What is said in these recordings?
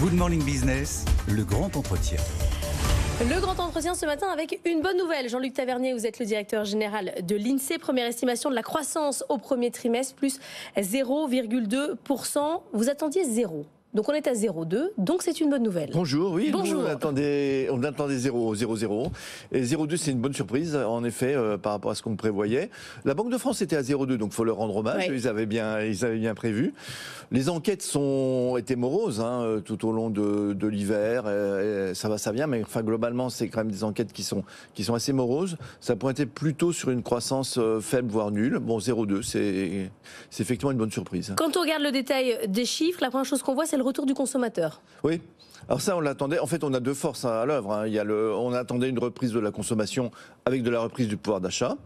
Good Morning Business, le grand entretien. Le grand entretien ce matin avec une bonne nouvelle. Jean-Luc Tavernier, vous êtes le directeur général de l'INSEE. Première estimation de la croissance au premier trimestre, plus 0,2%. Vous attendiez 0. Donc on est à 0,2, donc c'est une bonne nouvelle. Bonjour, oui, bonjour. On attendait 0,0. Et 0,2 c'est une bonne surprise, en effet, par rapport à ce qu'on prévoyait. La Banque de France était à 0,2, donc il faut leur rendre hommage, oui. Ils avaient bien prévu. Les enquêtes étaient moroses tout au long de l'hiver, ça va, ça vient, mais enfin, globalement c'est quand même des enquêtes qui sont assez moroses. Ça pointait plutôt sur une croissance faible, voire nulle. Bon, 0,2, c'est effectivement une bonne surprise. Quand on regarde le détail des chiffres, la première chose qu'on voit, c'est le retour du consommateur. Oui. Alors ça, on l'attendait. En fait, on a deux forces à l'œuvre. On attendait une reprise de la consommation avec de la reprise du pouvoir d'achat.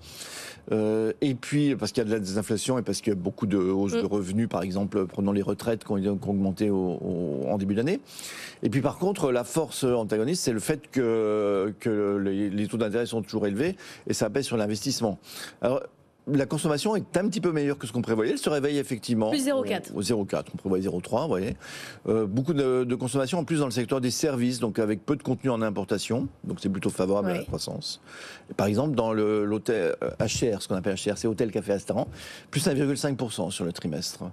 Et puis, parce qu'il y a de la désinflation et parce qu'il y a beaucoup de hausses de revenus, par exemple, prenons les retraites qui ont augmenté en début d'année. Et puis, par contre, la force antagoniste, c'est le fait que les taux d'intérêt sont toujours élevés et ça pèse sur l'investissement. Alors, la consommation est un petit peu meilleure que ce qu'on prévoyait. Elle se réveille effectivement. Plus 0,4. 0,4. On prévoyait 0,3, vous voyez. Beaucoup de consommation en plus dans le secteur des services, donc avec peu de contenu en importation. Donc c'est plutôt favorable à la croissance. Et par exemple, dans l'hôtel HR, ce qu'on appelle HR, c'est hôtel, café, restaurant, plus 1,5% sur le trimestre.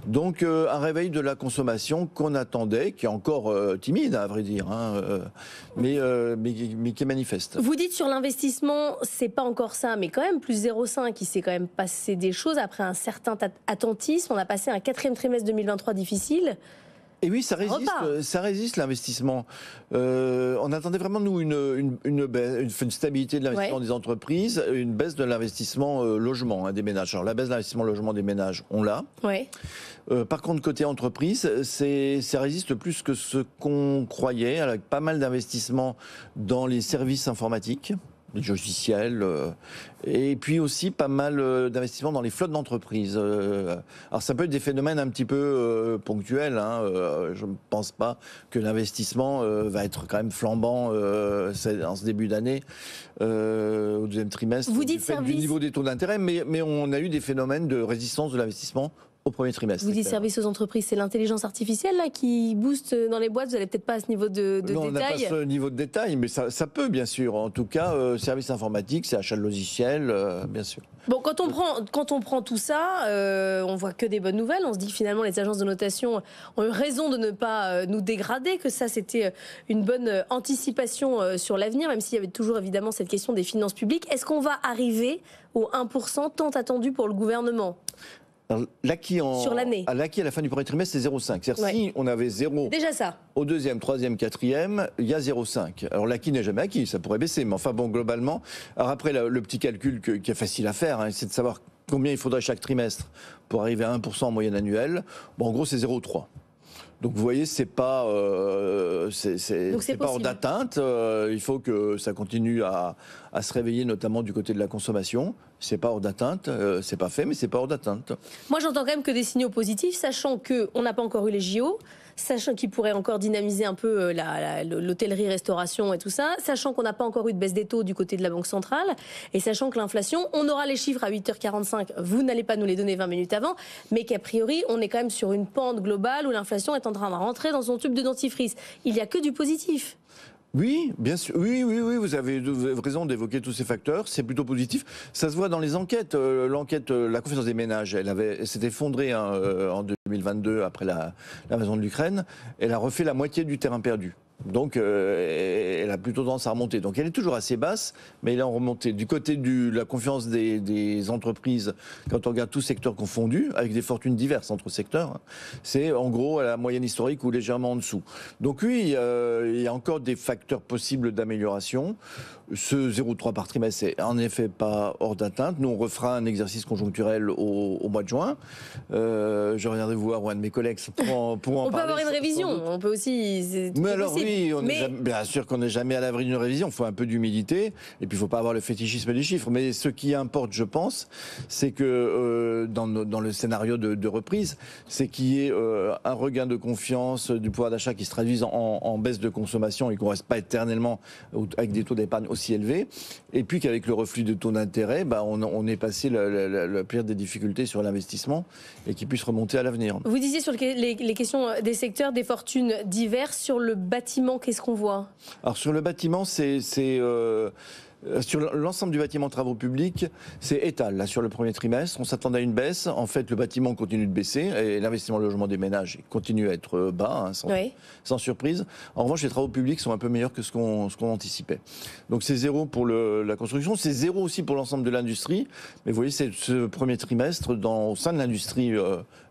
Donc un réveil de la consommation qu'on attendait, qui est encore timide, à vrai dire, mais qui est manifeste. Vous dites sur l'investissement, c'est pas encore ça, mais quand même plus 0,5, il s'est quand même passé des choses après un certain attentisme. On a passé un quatrième trimestre 2023 difficile. Et oui, ça résiste l'investissement. On attendait vraiment, nous, une stabilité de l'investissement des entreprises, une baisse de l'investissement logement des ménages. Alors la baisse de l'investissement logement des ménages, on l'a. Ouais. Par contre, côté entreprise, ça résiste plus que ce qu'on croyait, avec pas mal d'investissements dans les services informatiques, les logiciels, et puis aussi pas mal d'investissements dans les flottes d'entreprises. Alors ça peut être des phénomènes un petit peu ponctuels. Je ne pense pas que l'investissement va être quand même flambant en ce début d'année, au deuxième trimestre, Vous dites du niveau des taux d'intérêt, mais on a eu des phénomènes de résistance de l'investissement au premier trimestre. Vous dites service aux entreprises, c'est l'intelligence artificielle là qui booste dans les boîtes. Vous n'allez peut-être pas à ce niveau de détail. Non, on n'a pas ce niveau de détail, mais ça peut bien sûr. En tout cas, service informatique, c'est achat de logiciels, bien sûr. Bon, quand on prend tout ça, on voit que des bonnes nouvelles. On se dit que finalement les agences de notation ont eu raison de ne pas nous dégrader, que ça c'était une bonne anticipation sur l'avenir, même s'il y avait toujours évidemment cette question des finances publiques. Est-ce qu'on va arriver au 1% tant attendu pour le gouvernement ? Sur l'année. L'acquis à la fin du premier trimestre, c'est 0,5. C'est-à-dire si on avait 0 déjà ça. Au deuxième, troisième, quatrième, il y a 0,5. Alors l'acquis n'est jamais acquis, ça pourrait baisser. Mais enfin bon, globalement, alors après le petit calcul qui est facile à faire, c'est de savoir combien il faudrait chaque trimestre pour arriver à 1% en moyenne annuelle. Bon, en gros, c'est 0,3. Donc vous voyez, c'est pas hors d'atteinte. Il faut que ça continue à se réveiller, notamment du côté de la consommation. C'est pas hors d'atteinte. C'est pas fait, mais c'est pas hors d'atteinte. Moi, j'entends quand même que des signaux positifs, sachant qu'on n'a pas encore eu les JO, sachant qu'ils pourraient encore dynamiser un peu l'hôtellerie-restauration et tout ça, sachant qu'on n'a pas encore eu de baisse des taux du côté de la Banque centrale, et sachant que l'inflation, on aura les chiffres à 8h45, vous n'allez pas nous les donner 20 minutes avant, mais qu'a priori, on est quand même sur une pente globale où l'inflation est en train de rentrer dans son tube de dentifrice. Il n'y a que du positif. Oui, bien sûr. Oui, vous avez raison d'évoquer tous ces facteurs. C'est plutôt positif. Ça se voit dans les enquêtes. La confiance des ménages, elle s'est effondrée en 2022 après l'invasion de l'Ukraine. Elle a refait la moitié du terrain perdu. Donc, elle a plutôt tendance à remonter. Donc, elle est toujours assez basse, mais elle est en remontée. Du côté de la confiance des entreprises, quand on regarde tous secteurs confondus, avec des fortunes diverses entre secteurs, c'est en gros à la moyenne historique ou légèrement en dessous. Donc oui, il y a encore des facteurs possibles d'amélioration. Ce 0,3 par trimestre, c'est en effet pas hors d'atteinte. Nous, on refera un exercice conjoncturel au mois de juin. Je reviendrai voir un de mes collègues pour en parler. On peut avoir une révision. On peut aussi. Mais alors oui, Oui, bien sûr qu'on n'est jamais à l'abri d'une révision. Il faut un peu d'humilité et puis il ne faut pas avoir le fétichisme des chiffres. Mais ce qui importe, je pense, c'est que dans le scénario de reprise, c'est qu'il y ait un regain de confiance du pouvoir d'achat qui se traduise en baisse de consommation et qu'on ne reste pas éternellement avec des taux d'épargne aussi élevés. Et puis qu'avec le reflux de taux d'intérêt, on est passé la pire des difficultés sur l'investissement et qu'il puisse remonter à l'avenir. Vous disiez sur les questions des secteurs, des fortunes diverses. Sur le bâtiment, qu'est-ce qu'on voit? Alors sur le bâtiment, sur l'ensemble du bâtiment travaux publics, c'est étal. Là, sur le premier trimestre, on s'attendait à une baisse. En fait, le bâtiment continue de baisser et l'investissement logement des ménages continue à être bas, sans surprise. En revanche, les travaux publics sont un peu meilleurs que ce qu'on anticipait. Donc c'est zéro pour la construction, c'est zéro aussi pour l'ensemble de l'industrie. Mais vous voyez, c'est ce premier trimestre, au sein de l'industrie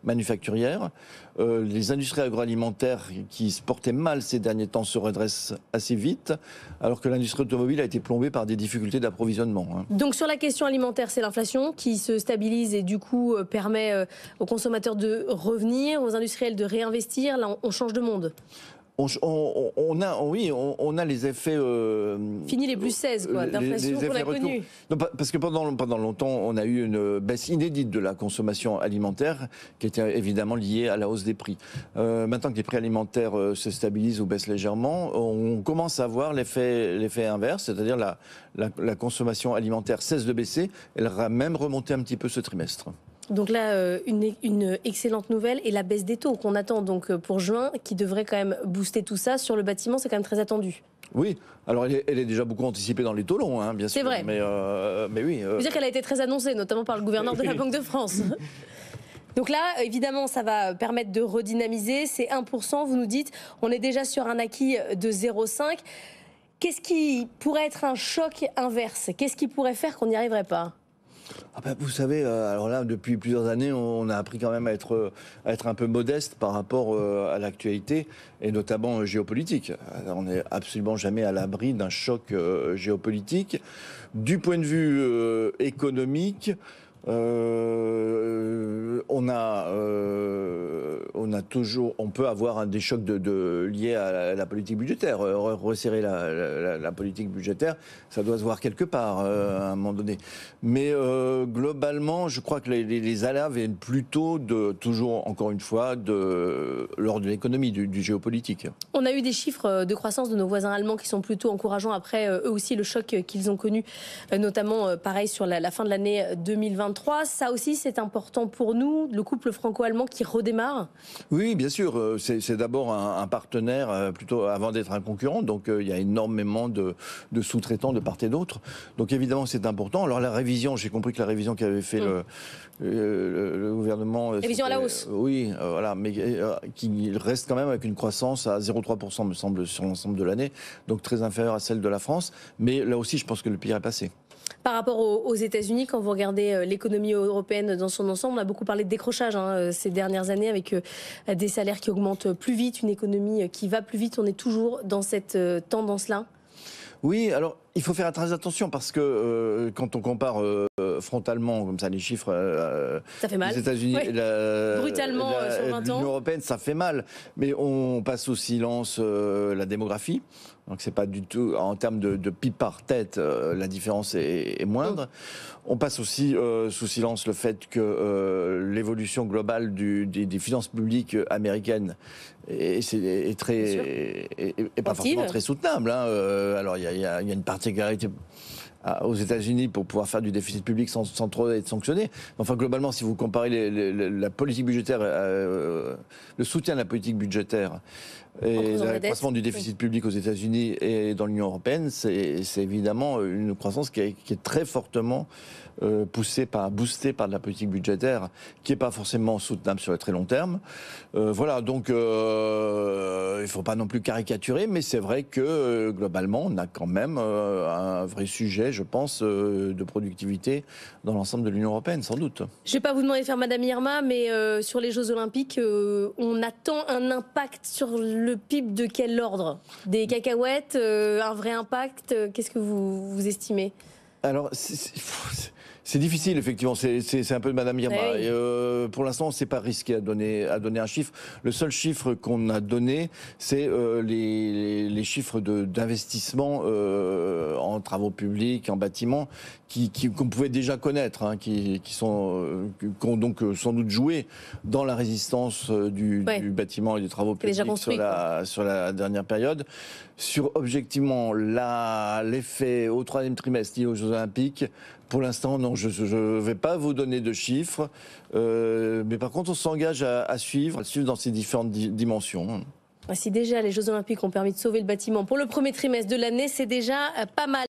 manufacturière, les industries agroalimentaires qui se portaient mal ces derniers temps se redressent assez vite, alors que l'industrie automobile a été plombée par des difficultés d'approvisionnement. Donc sur la question alimentaire, c'est l'inflation qui se stabilise et du coup permet aux consommateurs de revenir, aux industriels de réinvestir. Là, on change de monde. On a les effets... Fini les plus 16, quoi, d'inflation qu'on a connue. Parce que pendant longtemps, on a eu une baisse inédite de la consommation alimentaire, qui était évidemment liée à la hausse des prix. Maintenant que les prix alimentaires se stabilisent ou baissent légèrement, on commence à voir l'effet inverse, c'est-à-dire la consommation alimentaire cesse de baisser, elle va même remonter un petit peu ce trimestre. Donc là, une excellente nouvelle et la baisse des taux qu'on attend donc pour juin, qui devrait quand même booster tout ça. Sur le bâtiment, c'est quand même très attendu. Oui, alors elle est déjà beaucoup anticipée dans les taux longs, bien sûr. C'est vrai. Mais oui. Je veux dire qu'elle a été très annoncée, notamment par le gouverneur de la Banque de France. Donc là, évidemment, ça va permettre de redynamiser. C'est 1%, vous nous dites. On est déjà sur un acquis de 0,5. Qu'est-ce qui pourrait être un choc inverse? Qu'est-ce qui pourrait faire qu'on n'y arriverait pas? Vous savez, alors là, depuis plusieurs années, on a appris quand même à être un peu modeste par rapport à l'actualité, et notamment géopolitique. On n'est absolument jamais à l'abri d'un choc géopolitique. Du point de vue économique, on peut avoir des chocs liés à la politique budgétaire. Resserrer la politique budgétaire, ça doit se voir quelque part à un moment donné. Mais globalement, je crois que les alertes viennent plutôt toujours, encore une fois, l'ordre de l'économie, du géopolitique. On a eu des chiffres de croissance de nos voisins allemands qui sont plutôt encourageants après eux aussi le choc qu'ils ont connu, notamment pareil sur la fin de l'année 2023. Ça aussi, c'est important pour nous, le couple franco-allemand qui redémarre. Oui, bien sûr. C'est d'abord un partenaire plutôt avant d'être un concurrent. Donc, il y a énormément de sous-traitants de part et d'autre. Donc, évidemment, c'est important. Alors, la révision, j'ai compris que la révision qu'avait fait le gouvernement... Révision à la hausse. Oui, voilà. Mais qui reste quand même avec une croissance à 0,3%, me semble, sur l'ensemble de l'année. Donc, très inférieure à celle de la France. Mais là aussi, je pense que le pire est passé. Par rapport aux États-Unis, quand vous regardez l'économie européenne dans son ensemble, on a beaucoup parlé de décrochage ces dernières années avec des salaires qui augmentent plus vite, une économie qui va plus vite. On est toujours dans cette tendance-là? Oui, alors il faut faire très attention parce que quand on compare frontalement comme ça les chiffres, ça fait mal. Les États-Unis, brutalement sur 20 ans, l'Union européenne, ça fait mal. Mais on passe au silence la démographie. Donc c'est pas du tout en termes de PIB par tête, la différence est moindre. On passe aussi sous silence le fait que l'évolution globale des finances publiques américaines est pas forcément très soutenable. Alors il y a une particularité aux États-Unis pour pouvoir faire du déficit public sans trop être sanctionné. Enfin, globalement, si vous comparez la politique budgétaire, le soutien de la politique budgétaire et l'accroissement du déficit public aux États-Unis et dans l'Union européenne, c'est évidemment une croissance qui est très fortement boostée par de la politique budgétaire, qui n'est pas forcément soutenable sur le très long terme. Voilà, donc il ne faut pas non plus caricaturer, mais c'est vrai que globalement, on a quand même un vrai sujet, je pense, de productivité dans l'ensemble de l'Union européenne, sans doute. Je ne vais pas vous demander de faire Madame Irma, mais sur les Jeux Olympiques, on attend un impact sur le PIB de quel ordre? Des cacahuètes, un vrai impact? Qu'est-ce que vous estimez? Alors, C'est difficile, effectivement. C'est un peu de Madame Irma. Oui. Et, pour l'instant, on ne s'est pas risqué à donner un chiffre. Le seul chiffre qu'on a donné, c'est les chiffres d'investissement en travaux publics, en bâtiments, qu'on pouvait déjà connaître, hein, qui ont donc sans doute joué dans la résistance du bâtiment et des travaux publics sur la dernière période. Sur objectivement l'effet au 3e trimestre lié aux Jeux Olympiques, pour l'instant, non, je ne vais pas vous donner de chiffres, mais par contre, on s'engage à suivre dans ces différentes dimensions. Si déjà les Jeux Olympiques ont permis de sauver le bâtiment pour le 1er trimestre de l'année, c'est déjà pas mal.